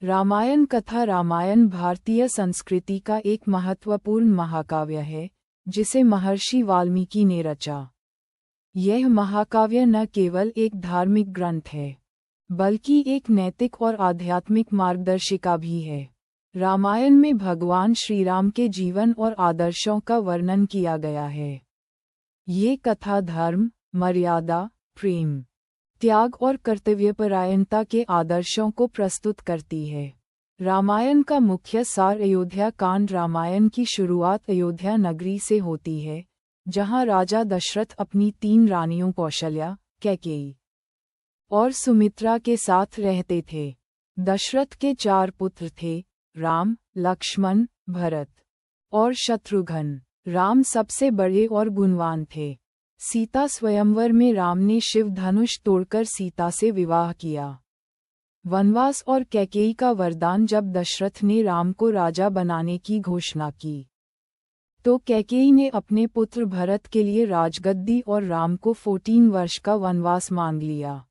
रामायण कथा रामायण भारतीय संस्कृति का एक महत्वपूर्ण महाकाव्य है, जिसे महर्षि वाल्मीकि ने रचा। यह महाकाव्य न केवल एक धार्मिक ग्रंथ है, बल्कि एक नैतिक और आध्यात्मिक मार्गदर्शिका भी है। रामायण में भगवान श्रीराम के जीवन और आदर्शों का वर्णन किया गया है। ये कथा धर्म, मर्यादा, प्रेम, त्याग और कर्तव्यपरायणता के आदर्शों को प्रस्तुत करती है। रामायण का मुख्य सार अयोध्या कांड। रामायण की शुरुआत अयोध्या नगरी से होती है, जहां राजा दशरथ अपनी 3 रानियों कौशल्या, कैकेयी और सुमित्रा के साथ रहते थे। दशरथ के 4 पुत्र थे, राम, लक्ष्मण, भरत और शत्रुघ्न। राम सबसे बड़े और गुणवान थे। सीता स्वयंवर में राम ने शिव धनुष तोड़कर सीता से विवाह किया। वनवास और कैकेयी का वरदान। जब दशरथ ने राम को राजा बनाने की घोषणा की, तो कैकेयी ने अपने पुत्र भरत के लिए राजगद्दी और राम को 14 वर्ष का वनवास मांग लिया।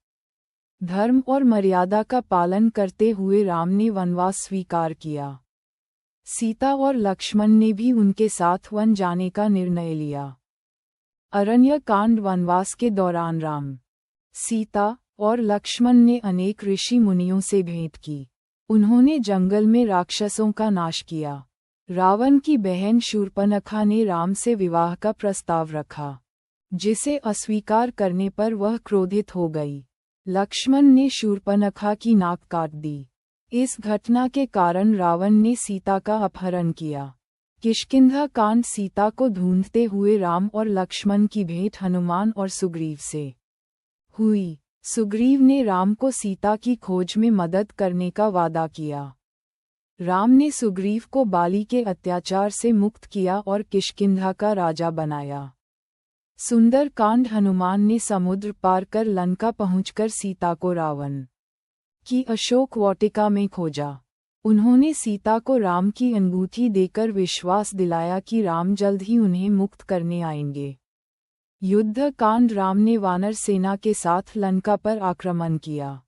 धर्म और मर्यादा का पालन करते हुए राम ने वनवास स्वीकार किया। सीता और लक्ष्मण ने भी उनके साथ वन जाने का निर्णय लिया। अरण्य कांड। वनवास के दौरान राम, सीता और लक्ष्मण ने अनेक ऋषि मुनियों से भेंट की। उन्होंने जंगल में राक्षसों का नाश किया। रावण की बहन शूर्पणखा ने राम से विवाह का प्रस्ताव रखा, जिसे अस्वीकार करने पर वह क्रोधित हो गई। लक्ष्मण ने शूर्पणखा की नाक काट दी। इस घटना के कारण रावण ने सीता का अपहरण किया। किष्किंधा कांड। सीता को ढूंढते हुए राम और लक्ष्मण की भेंट हनुमान और सुग्रीव से हुई। सुग्रीव ने राम को सीता की खोज में मदद करने का वादा किया। राम ने सुग्रीव को बाली के अत्याचार से मुक्त किया और किष्किंधा का राजा बनाया। सुंदर कांड। हनुमान ने समुद्र पार कर लंका पहुंचकर सीता को रावण की अशोक वाटिका में खोजा। उन्होंने सीता को राम की अंगूठी देकर विश्वास दिलाया कि राम जल्द ही उन्हें मुक्त करने आएंगे। युद्ध कांड। राम ने वानर सेना के साथ लंका पर आक्रमण किया।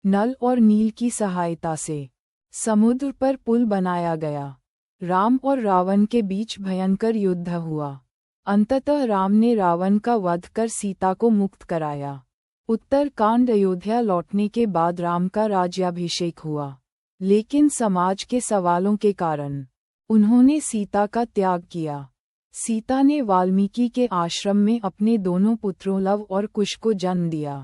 नल और नील की सहायता से समुद्र पर पुल बनाया गया। राम और रावण के बीच भयंकर युद्ध हुआ। अंततः राम ने रावण का वध कर सीता को मुक्त कराया। उत्तर कांड। अयोध्या लौटने के बाद राम का राज्याभिषेक हुआ, लेकिन समाज के सवालों के कारण उन्होंने सीता का त्याग किया। सीता ने वाल्मीकि के आश्रम में अपने दोनों पुत्रों लव और कुश को जन्म दिया।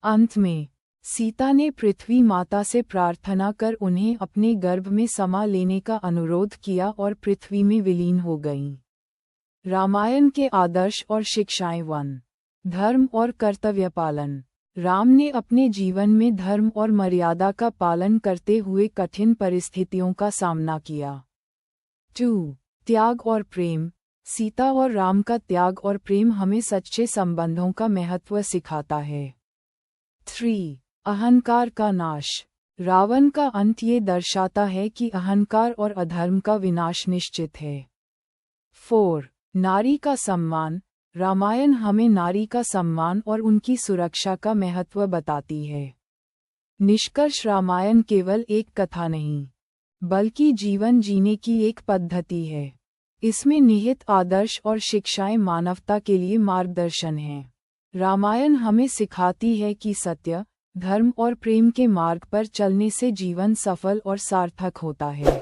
अंत में सीता ने पृथ्वी माता से प्रार्थना कर उन्हें अपने गर्भ में समा लेने का अनुरोध किया और पृथ्वी में विलीन हो गईं। रामायण के आदर्श और शिक्षाएं। 1. धर्म और कर्तव्य पालन। राम ने अपने जीवन में धर्म और मर्यादा का पालन करते हुए कठिन परिस्थितियों का सामना किया। 2. त्याग और प्रेम। सीता और राम का त्याग और प्रेम हमें सच्चे संबंधों का महत्व सिखाता है। 3. अहंकार का नाश। रावण का अंत ये दर्शाता है कि अहंकार और अधर्म का विनाश निश्चित है। 4. नारी का सम्मान। रामायण हमें नारी का सम्मान और उनकी सुरक्षा का महत्व बताती है। निष्कर्ष। रामायण केवल एक कथा नहीं, बल्कि जीवन जीने की एक पद्धति है। इसमें निहित आदर्श और शिक्षाएं मानवता के लिए मार्गदर्शन हैं। रामायण हमें सिखाती है कि सत्य, धर्म और प्रेम के मार्ग पर चलने से जीवन सफल और सार्थक होता है।